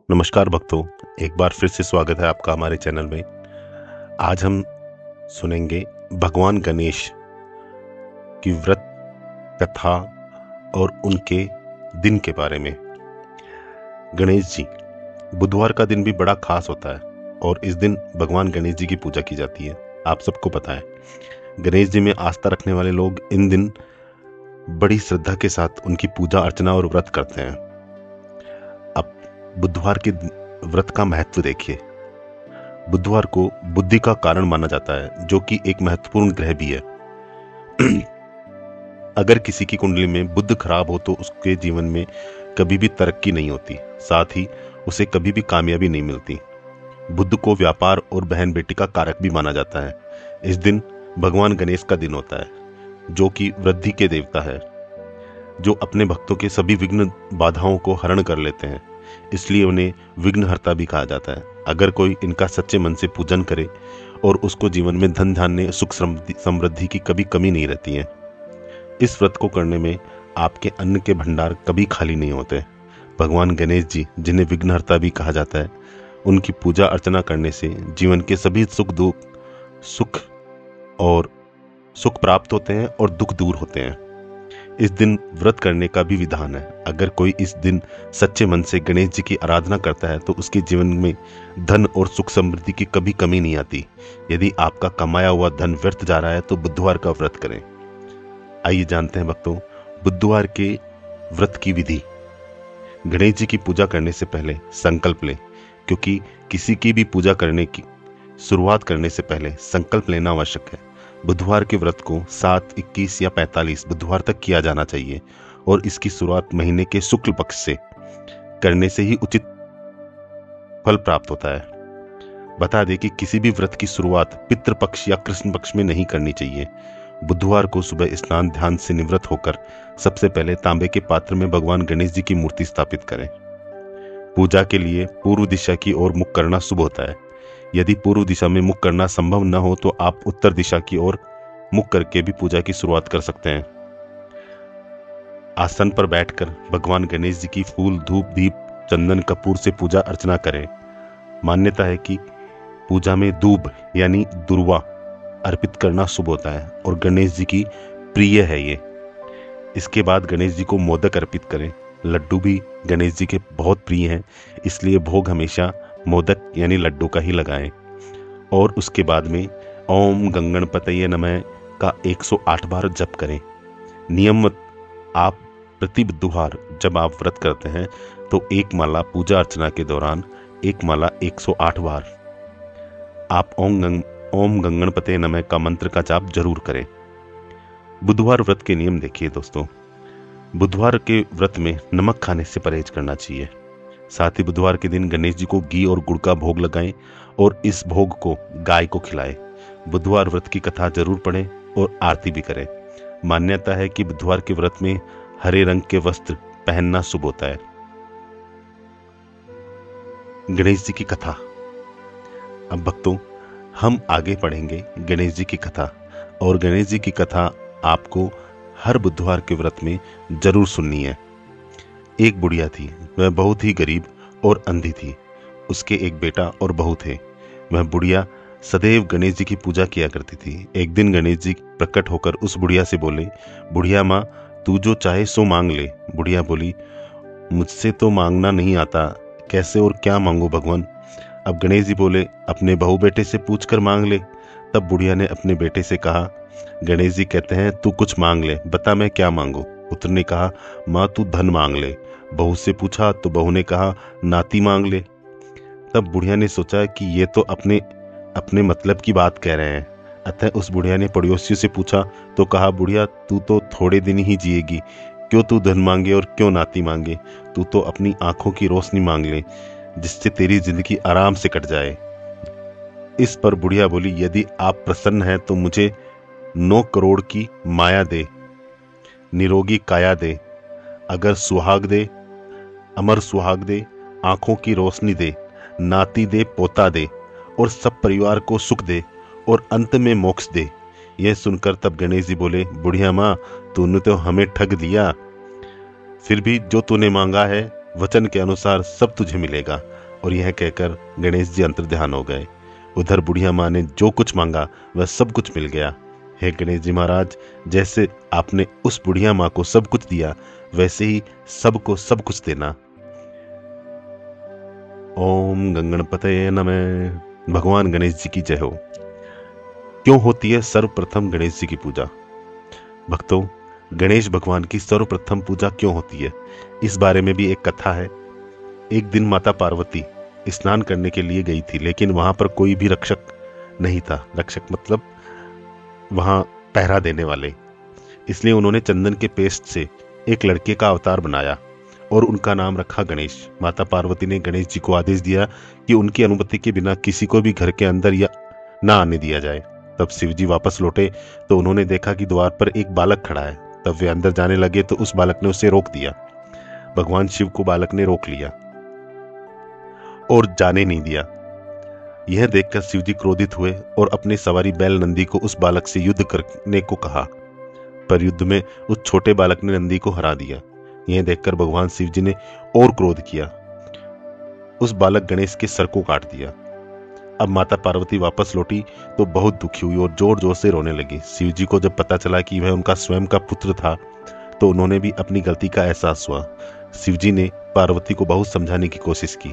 नमस्कार भक्तों, एक बार फिर से स्वागत है आपका हमारे चैनल में। आज हम सुनेंगे भगवान गणेश की व्रत कथा और उनके दिन के बारे में। गणेश जी, बुधवार का दिन भी बड़ा खास होता है और इस दिन भगवान गणेश जी की पूजा की जाती है। आप सबको पता है, गणेश जी में आस्था रखने वाले लोग इन दिन बड़ी श्रद्धा के साथ उनकी पूजा अर्चना और व्रत करते हैं। अब बुधवार के व्रत का महत्व देखिए। बुधवार को बुद्धि का कारण माना जाता है, जो कि एक महत्वपूर्ण ग्रह भी है। अगर किसी की कुंडली में बुध खराब हो तो उसके जीवन में कभी भी तरक्की नहीं होती, साथ ही उसे कभी भी कामयाबी नहीं मिलती। बुध को व्यापार और बहन बेटी का कारक भी माना जाता है। इस दिन भगवान गणेश का दिन होता है, जो कि वृद्धि के देवता है, जो अपने भक्तों के सभी विघ्न बाधाओं को हरण कर लेते हैं। इसलिए उन्हें विघ्नहर्ता भी कहा जाता है। अगर कोई इनका सच्चे मन से पूजन करे और उसको जीवन में धन धान्य सुख समृद्धि की कभी कमी नहीं रहती है। इस व्रत को करने में आपके अन्न के भंडार कभी खाली नहीं होते। भगवान गणेश जी, जिन्हें विघ्नहर्ता भी कहा जाता है, उनकी पूजा अर्चना करने से जीवन के सभी सुख प्राप्त होते हैं और दुख दूर होते हैं। इस दिन व्रत करने का भी विधान है। अगर कोई इस दिन सच्चे मन से गणेश जी की आराधना करता है तो उसके जीवन में धन और सुख समृद्धि की कभी कमी नहीं आती। यदि आपका कमाया हुआ धन व्यर्थ जा रहा है तो बुधवार का व्रत करें। आइए जानते हैं भक्तों, बुधवार के व्रत की विधि। गणेश जी की पूजा करने से पहले संकल्प लें, क्योंकि किसी की भी पूजा करने की शुरुआत करने से पहले संकल्प लेना आवश्यक है। बुधवार के व्रत को 7, 21 या 45 बुधवार तक किया जाना चाहिए और इसकी शुरुआत महीने के शुक्ल पक्ष से करने से ही उचित फल प्राप्त होता है। बता दें कि किसी भी व्रत की शुरुआत पितृ पक्ष या कृष्ण पक्ष में नहीं करनी चाहिए। बुधवार को सुबह स्नान ध्यान से निवृत्त होकर सबसे पहले तांबे के पात्र में भगवान गणेश जी की मूर्ति स्थापित करें। पूजा के लिए पूर्व दिशा की ओर मुख करना शुभ होता है। यदि पूर्व दिशा में मुख करना संभव न हो तो आप उत्तर दिशा की ओर मुख करके भी पूजा की शुरुआत कर सकते हैं। आसन पर बैठकर भगवान गणेश जी की फूल, धूप, दीप, चंदन, कपूर से पूजा अर्चना करें। मान्यता है कि पूजा में दूब यानी दुर्वा अर्पित करना शुभ होता है और गणेश जी की प्रिय है ये। इसके बाद गणेश जी को मोदक अर्पित करें। लड्डू भी गणेश जी के बहुत प्रिय हैं, इसलिए भोग हमेशा मोदक यानी लड्डू का ही लगाएं। और उसके बाद में ओम गंगणपतये नमः का 108 बार जप करें। नियमित आप प्रति बुधवार जब आप व्रत करते हैं तो एक माला पूजा अर्चना के दौरान एक माला 108 बार आप ओम गंगणपतये नमः का मंत्र का जाप जरूर करें। बुधवार व्रत के नियम देखिए दोस्तों। बुधवार के व्रत में नमक खाने से परहेज करना चाहिए। साथ ही बुधवार के दिन गणेश जी को घी और गुड़ का भोग लगाएं और इस भोग को गाय को खिलाएं। बुधवार व्रत की कथा जरूर पढ़ें और आरती भी करें। मान्यता है कि बुधवार के व्रत में हरे रंग के वस्त्र पहनना शुभ होता है। गणेश जी की कथा। अब भक्तों, हम आगे पढ़ेंगे गणेश जी की कथा, और गणेश जी की कथा आपको हर बुधवार के व्रत में जरूर सुननी है। एक बुढ़िया थी, वह बहुत ही गरीब और अंधी थी। उसके एक बेटा और बहू थे। वह बुढ़िया सदैव गणेश जी की पूजा किया करती थी। एक दिन गणेश जी प्रकट होकर उस बुढ़िया से बोले, बुढ़िया माँ, तू जो चाहे सो मांग ले। बुढ़िया बोली, मुझसे तो मांगना नहीं आता, कैसे और क्या मांगू भगवान। अब गणेश जी बोले, अपने बहू बेटे से पूछ कर मांग ले। तब बुढ़िया ने अपने बेटे से कहा, गणेश जी कहते हैं तू कुछ मांग ले, बता मैं क्या मांगू। पुत्र ने कहा, माँ तू धन मांग ले। बहू से पूछा तो बहू ने कहा, नाती मांग ले। तब बुढ़िया ने सोचा कि ये तो अपने मतलब की बात कह रहे हैं। अतः उस बुढ़िया ने पड़ोसियों से पूछा तो कहा, बुढ़िया तू तो थोड़े दिन ही जिएगी, क्यों तू धन मांगे और क्यों नाती मांगे। तू तो अपनी आंखों की रोशनी मांग ले, जिससे तेरी जिंदगी आराम से कट जाए। इस पर बुढ़िया बोली, यदि आप प्रसन्न हैं तो मुझे 9 करोड़ की माया दे, निरोगी काया दे, अगर सुहाग दे, अमर सुहाग दे, आंखों की रोशनी दे, नाती दे, पोता दे और सब परिवार को सुख दे और अंत में मोक्ष दे। यह सुनकर तब गणेश जी बोले, बुढ़िया माँ, तूने तो हमें ठग दिया। फिर भी जो तूने मांगा है वचन के अनुसार सब तुझे मिलेगा। और यह कहकर गणेश जी अंतर्ध्यान हो गए। उधर बुढ़िया माँ ने जो कुछ मांगा वह सब कुछ मिल गया। हे गणेश जी महाराज, जैसे आपने उस बुढ़िया माँ को सब कुछ दिया वैसे ही सबको सब कुछ देना। ओम गंगणपतये नमः। भगवान गणेश जी की जय हो। क्यों होती है सर्वप्रथम गणेश जी की पूजा? भक्तों, गणेश भगवान की सर्वप्रथम पूजा क्यों होती है, इस बारे में भी एक कथा है। एक दिन माता पार्वती स्नान करने के लिए गई थी, लेकिन वहां पर कोई भी रक्षक नहीं था। रक्षक मतलब वहां पहरा देने वाले। इसलिए उन्होंने चंदन के पेस्ट से एक लड़के का अवतार बनाया और उनका नाम रखा गणेश। माता पार्वती ने गणेश जी को आदेश दिया कि उनकी अनुमति के बिना किसी को भी घर के अंदर या ना आने दिया जाए। तब शिव जी वापस लौटे तो उन्होंने देखा कि द्वार पर एक बालक खड़ा है। तब वे अंदर जाने लगे तो उस बालक ने उसे रोक दिया। भगवान शिव को बालक ने रोक लिया और जाने नहीं दिया। यह देखकर शिव जी क्रोधित हुए और अपने सवारी बैल नंदी को उस बालक से युद्ध करने को कहा, पर युद्ध में उस छोटे बालक ने नंदी को हरा दिया। यह देखकर भगवान शिव जी ने और क्रोध किया, उस बालक गणेश के सर को काट दिया। अब माता पार्वती वापस लौटी तो बहुत दुखी हुई और जोर जोर से रोने लगी। शिव जी को जब पता चला कि वह उनका स्वयं का पुत्र था तो उन्होंने भी अपनी गलती का एहसास हुआ। शिव जी ने पार्वती को बहुत समझाने की कोशिश की,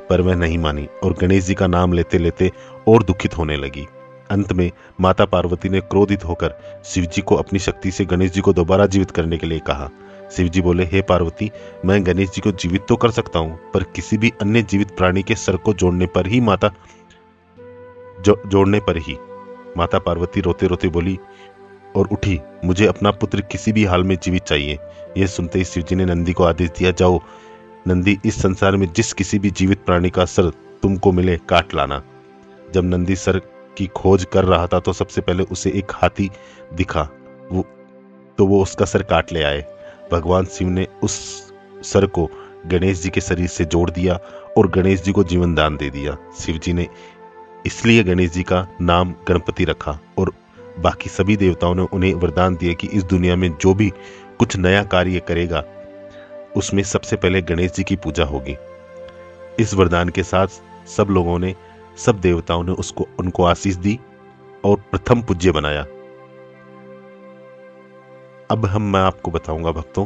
पर वह नहीं मानी और गणेश जी का नाम लेते लेते और दुखित होने लगी। अंत में माता पार्वती ने क्रोधित होकर शिव जी को अपनी शक्ति से गणेश जी को दोबारा जीवित करने के लिए कहा। शिव जी बोले, हे पार्वती, मैं गणेश जी को जीवित तो कर सकता हूँ, पर किसी भी अन्य जीवित प्राणी के सर को जोड़ने पर ही माता पार्वती रोते रोते बोली और उठी, मुझे अपना पुत्र किसी भी हाल में जीवित चाहिए। यह सुनते ही शिव जी ने नंदी को आदेश दिया, जाओ नंदी, इस संसार में जिस किसी भी जीवित प्राणी का सर तुमको मिले काट लाना। जब नंदी सर की खोज कर रहा था तो सबसे पहले उसे एक हाथी दिखा, वो उसका सर काट ले आए। भगवान शिव ने उस सर को गणेश जी के शरीर से जोड़ दिया और गणेश जी को जीवन दान दे दिया। शिव जी ने इसलिए गणेश जी का नाम गणपति रखा और बाकी सभी देवताओं ने उन्हें वरदान दिए कि इस दुनिया में जो भी कुछ नया कार्य करेगा उसमें सबसे पहले गणेश जी की पूजा होगी। इस वरदान के साथ सब देवताओं ने उनको आशीष दी और प्रथम पूज्य बनाया। अब मैं आपको बताऊंगा भक्तों,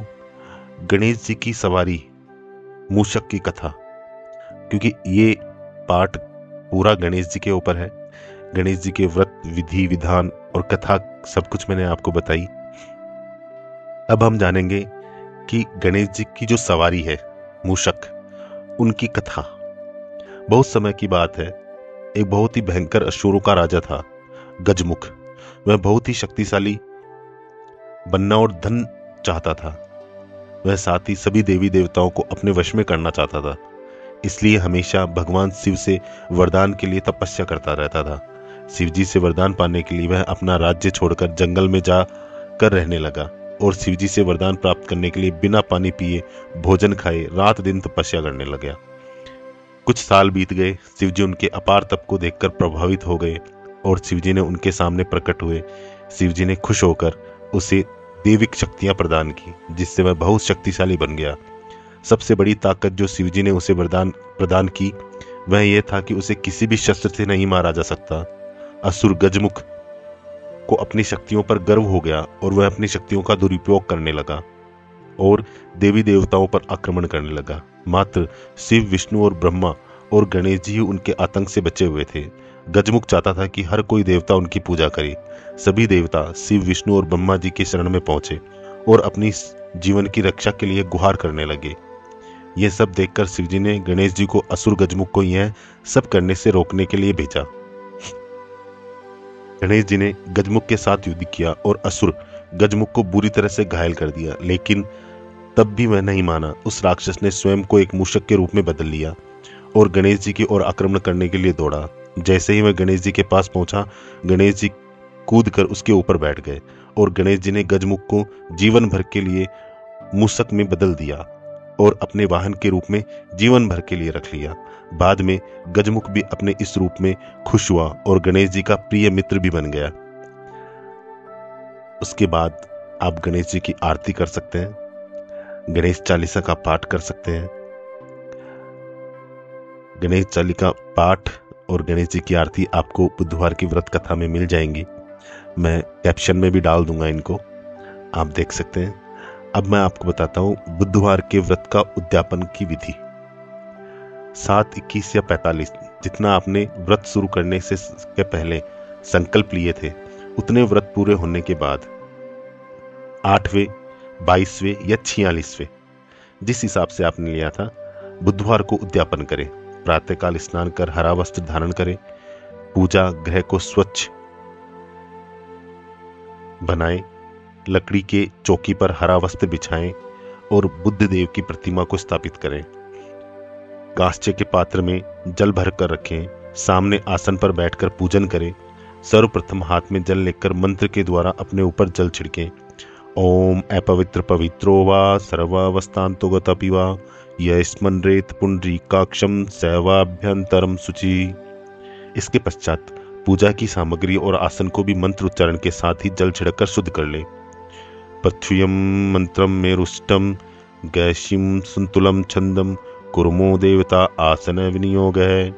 गणेश जी की सवारी मूषक की कथा, क्योंकि ये पाठ पूरा गणेश जी के ऊपर है। गणेश जी के व्रत, विधि विधान और कथा सब कुछ मैंने आपको बताई। अब हम जानेंगे कि गणेश जी की जो सवारी है मूषक, उनकी कथा। बहुत समय की बात है, एक बहुत ही भयंकर असुरों का राजा था गजमुख। वह बहुत ही शक्तिशाली बनना और धन चाहता था। वह साथ ही सभी देवी देवताओं को अपने वश में करना चाहता था। इसलिए हमेशा भगवान शिव से वरदान के लिए तपस्या करता रहता था। शिव जी से वरदान पाने के लिए वह अपना राज्य छोड़कर जंगल में जाकर रहने लगा और शिव जी से वरदान प्राप्त करने के लिए बिना पानी पिए, भोजन खाए रात दिन तपस्या करने लगा। कुछ साल बीत गए। शिव जी उनके अपार तप को देखकर प्रभावित हो गए और शिव जी ने उनके सामने प्रकट हुए। शिव जी ने खुश होकर उसे दैविक शक्तियां प्रदान की, जिससे वह बहुत शक्तिशाली बन गया। सबसे बड़ी ताकत जो शिव जी ने उसे वरदान प्रदान की वह यह था कि उसे किसी भी शस्त्र से नहीं मारा जा सकता। असुर गजमुख को अपनी शक्तियों पर गर्व हो गया और वह अपनी शक्तियों का दुरुपयोग करने लगा और देवी देवताओं पर आक्रमण करने लगा। मात्र शिव, विष्णु और ब्रह्मा और गणेश जी उनके आतंक से बचे हुए थे। गजमुख चाहता था कि हर कोई देवता उनकी पूजा करे। सभी देवता शिव, विष्णु और ब्रह्मा जी के शरण में पहुंचे और अपनी जीवन की रक्षा के लिए गुहार करने लगे। यह सब देखकर शिव जी ने गणेश जी को असुर गजमुख को यह सब करने से रोकने के लिए भेजा। गणेश जी ने गजमुख के साथ युद्ध किया और असुर गजमुख को बुरी तरह से घायल कर दिया, लेकिन तब भी वह नहीं माना। उस राक्षस ने स्वयं को एक मूषक के रूप में बदल लिया और गणेश जी की ओर आक्रमण करने के लिए दौड़ा। जैसे ही वह गणेश जी के पास पहुंचा, गणेश जी कूदकर उसके ऊपर बैठ गए और गणेश जी ने गजमुख को जीवन भर के लिए मूषक में बदल दिया और अपने वाहन के रूप में जीवन भर के लिए रख लिया। बाद में गजमुख भी अपने इस रूप में खुश हुआ और गणेश जी का प्रिय मित्र भी बन गया। उसके बाद आप गणेश जी की आरती कर सकते हैं, गणेश चालीसा का पाठ कर सकते हैं गणेश चालीसा पाठ और गणेश जी की आरती आपको बुधवार की व्रत कथा में मिल जाएंगी। मैं कैप्शन में भी डाल दूंगा इनको, आप देख सकते हैं। अब मैं आपको बताता हूँ बुधवार के व्रत का उद्यापन की विधि। 7, 21 या 45 जितना आपने व्रत शुरू करने से के पहले संकल्प लिए थे, उतने व्रत पूरे होने के बाद 8वें, 22वें या 46वें, जिस हिसाब से आपने लिया था, बुधवार को उद्यापन करें। प्रातःकाल स्नान कर हरा वस्त्र धारण करें, पूजा गृह को स्वच्छ बनाएं, लकड़ी के चौकी पर हरा वस्त्र बिछाएं और बुद्ध देव की प्रतिमा को स्थापित करें। कांस्य के पात्र में जल भर कर रखें, सामने आसन पर बैठकर पूजन करें। सर्वप्रथम हाथ में जल लेकर मंत्र के द्वारा अपने ऊपर जल छिड़कें। ओम अपवित्र पवित्रो वा सर्वावस्थान्तो गतपि वा यस्मन्रेत पुंडरीकाक्षं सैवाभ्यंतरम शुचि। इसके पश्चात पूजा की सामग्री और आसन को भी मंत्र उच्चारण के साथ ही जल छिड़ककर शुद्ध कर ले। पथ्यम मंत्रम मेरुष्टम गैशिम संतुलम छंदम कुर्मो देवता आसन विनियोग है।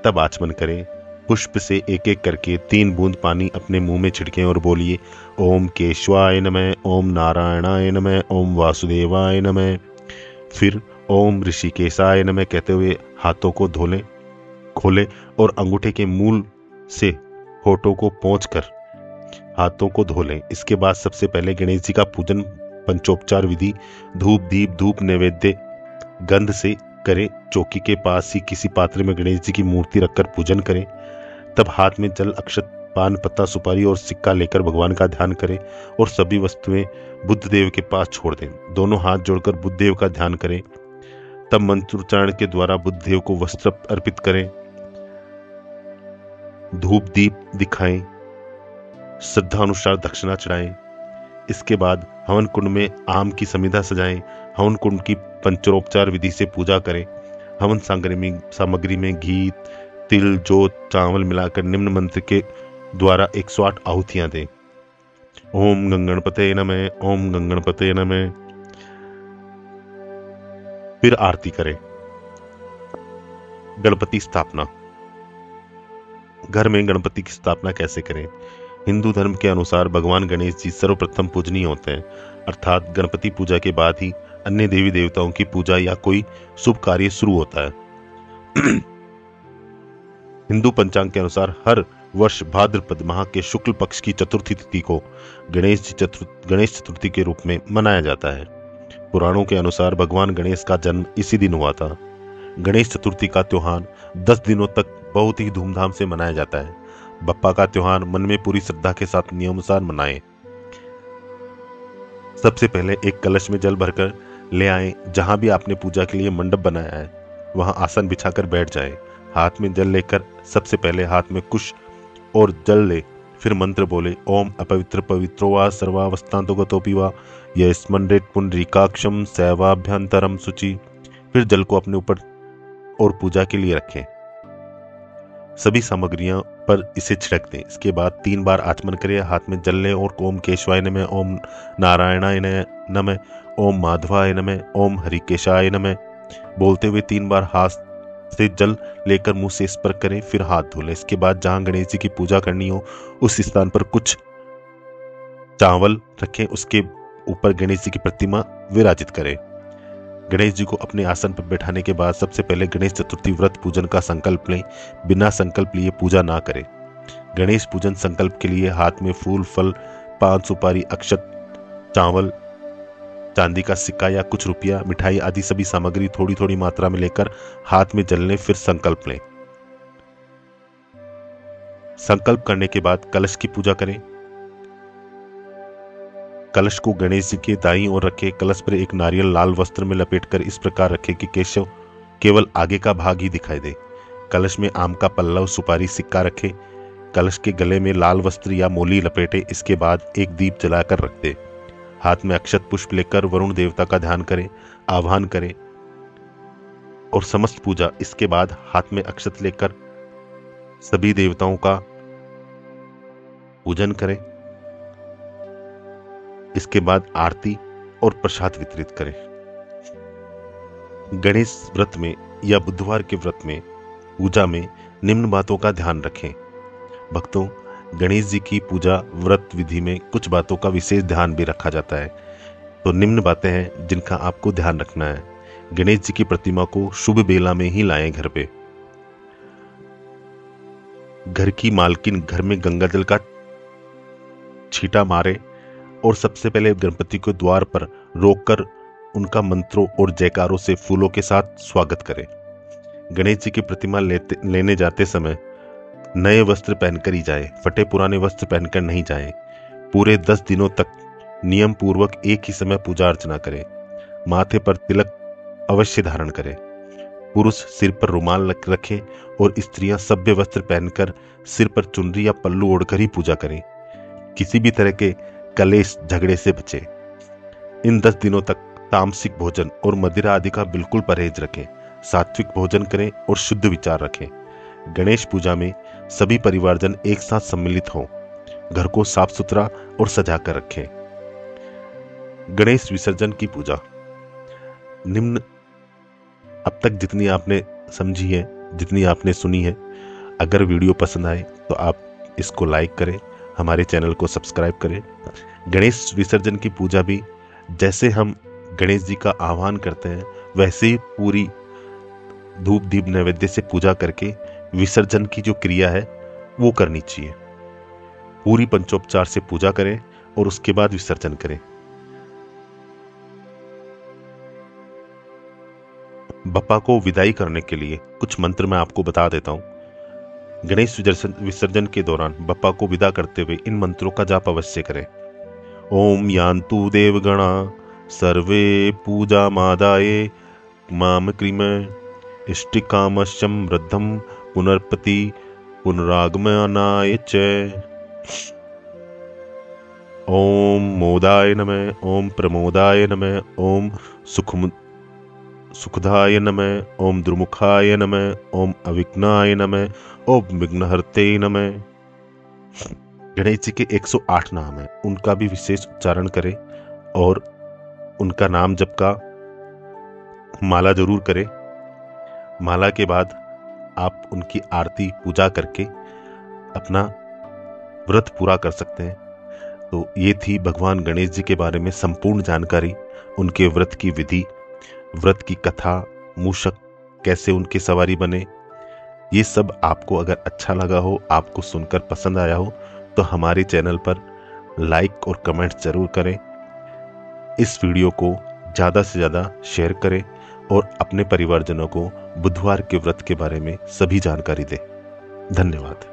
तब आचमन करें। पुष्प से एक एक करके 3 बूंद पानी अपने मुंह में छिड़कें और बोलिए ओम केशवाय नमः, ओम नारायणाय नमः, ओम वासुदेवाय नमः। फिर ओम ऋषिकेशाय नमः कहते हुए हाथों को खोले और अंगूठे के मूल से होठों को पोंछकर हाथों को धो लें। इसके बाद सबसे पहले गणेश जी का पूजन पंचोपचार विधि धूप दीप धूप नैवेद्य गंध से करें। चौकी के पास ही किसी पात्र में गणेश जी की मूर्ति रखकर पूजन करें। तब हाथ में जल अक्षत पान पत्ता सुपारी और सिक्का लेकर भगवान का ध्यान करें और सभी वस्तुएं बुद्ध देव के पास छोड़ दें। दोनों हाथ जोड़कर बुद्ध देव का ध्यान करें। तब मंत्रोच्चारण के द्वारा बुद्ध देव को वस्त्र अर्पित करें, धूप दीप दिखाएं, श्रद्धा अनुसार दक्षिणा चढ़ाएं। इसके बाद हवन कुंड में आम की समिधा सजाएं। हवन कुंड की पंचोपचार विधि से पूजा करें। हवन सामग्री में घी तिल जोत चावल मिलाकर निम्न मंत्र के द्वारा 108 आहुतियां दें। ओम गंगणपते नमः, ओम गंगणपते नमः। फिर आरती करें। गणपति स्थापना। घर में गणपति की स्थापना कैसे करें? हिंदू धर्म के अनुसार भगवान गणेश जी सर्वप्रथम पूजनीय होते हैं, अर्थात गणपति पूजा के बाद ही अन्य देवी देवताओं की पूजा या कोई शुभ कार्य शुरू होता है। हिंदू पंचांग के अनुसार हर वर्ष भाद्रपद माह के शुक्ल पक्ष की चतुर्थी तिथि को गणेश चतुर्थी के रूप में मनाया जाता है। पुराणों के अनुसार भगवान गणेश का जन्म इसी दिन हुआ था। गणेश चतुर्थी का त्योहार 10 दिनों तक बहुत ही धूमधाम से मनाया जाता है। बप्पा का त्योहार मन में पूरी श्रद्धा के साथ नियमानुसार मनाएं। सबसे पहले एक कलश में जल भरकर ले आएं। जहां भी आपने पूजा के लिए मंडप बनाया है वहां आसन बिछाकर बैठ जाएं। हाथ में जल लेकर सबसे पहले हाथ में कुश और जल ले, फिर मंत्र बोले ओम अपवित्र पवित्रो वा सर्वावस्थान्तो गतोऽपि वा यस्मन्रेत पुंडरीकाक्षं सैवाभ्यंतरम शुचि। फिर जल को अपने ऊपर और पूजा के लिए रखें। सभी सामग्रियों पर इसे छिड़क दें। इसके बाद 3 बार आचमन करें। हाथ में जल लें और ओम केशवाय नमः, ओम नारायणाय नमः, ओम माधवाय नमः, ओम हरिकेशाय नमः बोलते हुए 3 बार हाथ से जल लेकर मुंह से स्पर्श करें, फिर हाथ धो लें। इसके बाद जहां गणेश जी की पूजा करनी हो उस स्थान पर कुछ चावल रखें, उसके ऊपर गणेश जी की प्रतिमा विराजित करें। गणेश जी को अपने आसन पर बैठाने के बाद सबसे पहले गणेश चतुर्थी व्रत पूजन का संकल्प लें। बिना संकल्प लिए पूजा ना करें। गणेश पूजन संकल्प के लिए हाथ में फूल फल पान सुपारी अक्षत चावल चांदी का सिक्का या कुछ रुपया मिठाई आदि सभी सामग्री थोड़ी थोड़ी मात्रा में लेकर हाथ में जल लें, फिर संकल्प लें। संकल्प करने के बाद कलश की पूजा करें। कलश को गणेश जी के दाईं ओर रखें। कलश पर एक नारियल लाल वस्त्र में लपेटकर इस प्रकार रखें कि केशव केवल आगे का भाग ही दिखाई दे। कलश में आम का पल्लव सुपारी सिक्का रखें। कलश के गले में लाल वस्त्र या मोली लपेटे। इसके बाद एक दीप जलाकर रख दे। हाथ में अक्षत पुष्प लेकर वरुण देवता का ध्यान करें, आह्वान करें और समस्त पूजा। इसके बाद हाथ में अक्षत लेकर सभी देवताओं का पूजन करें। इसके बाद आरती और प्रसाद वितरित करें। गणेश व्रत में या बुधवार के व्रत में पूजा में निम्न बातों का ध्यान रखें। भक्तों, गणेश जी की पूजा व्रत विधि में कुछ बातों का विशेष ध्यान भी रखा जाता है। तो निम्न बातें हैं जिनका आपको ध्यान रखना है। गणेश जी की प्रतिमा को शुभ बेला में ही लाएं घर पे। घर की मालकिन घर में गंगा जल का छींटा मारे और सबसे पहले गणपति को द्वार पर रोककर उनका मंत्रों और जयकारों से फूलों के साथ स्वागत करें। गणेश जी की प्रतिमा लेने जाते समय नए वस्त्र पहनकर ही जाए, फटे पुराने वस्त्र पहनकर नहीं जाए। पूरे 10 दिनों तक नियम पूर्वक एक ही समय पूजा अर्चना करें। माथे पर तिलक अवश्य धारण करें। पुरुष सिर पर रुमाल रखें और स्त्रियां सभ्य वस्त्र पहनकर सिर पर चुनरी या पल्लू ओढ़कर ही पूजा करें। किसी भी तरह के कलेश झगड़े से बचें। इन 10 दिनों तक तामसिक भोजन और मदिरा आदि का बिल्कुल परहेज रखें। सात्विक भोजन करें और शुद्ध विचार रखें। गणेश पूजा में सभी परिवारजन एक साथ सम्मिलित हों। घर को साफ सुथरा और सजा कर रखें। गणेश विसर्जन की पूजा। निम्न अब तक जितनी आपने समझी है, जितनी आपने सुनी है, अगर वीडियो पसंद आए तो आप इसको लाइक करें, हमारे चैनल को सब्सक्राइब करें। गणेश विसर्जन की पूजा भी जैसे हम गणेश जी का आह्वान करते हैं वैसे ही पूरी धूप दीप नैवेद्य से पूजा करके विसर्जन की जो क्रिया है वो करनी चाहिए। पूरी पंचोपचार से पूजा करें और उसके बाद विसर्जन करें। बप्पा को विदाई करने के लिए कुछ मंत्र मैं आपको बता देता हूं। गणेश विसर्जन के दौरान बप्पा को विदा करते हुए इन मंत्रों का जाप अवश्य करें। ओम यान्तु देवगणा सर्वे पूजा मादाये माम क्रीम इष्टिकामश्यम वृद्धम पुनर्पति पुनरागमनाय च। ओम मोदाय नमः, ओम प्रमोदाय नमः, ओम सुखदाय नमः, ओम द्रुमुखाय नमः, ओम अविघ्नाय नमः, ओम विघ्नहर्ते नमः। गणेश जी के 108 नाम हैं, उनका भी विशेष उच्चारण करें और उनका नाम जप का माला जरूर करें। माला के बाद आप उनकी आरती पूजा करके अपना व्रत पूरा कर सकते हैं। तो ये थी भगवान गणेश जी के बारे में संपूर्ण जानकारी, उनके व्रत की विधि, व्रत की कथा, मूषक कैसे उनकी सवारी बने। ये सब आपको अगर अच्छा लगा हो, आपको सुनकर पसंद आया हो, तो हमारे चैनल पर लाइक और कमेंट जरूर करें। इस वीडियो को ज़्यादा से ज़्यादा शेयर करें और अपने परिवारजनों को बुधवार के व्रत के बारे में सभी जानकारी दें। धन्यवाद।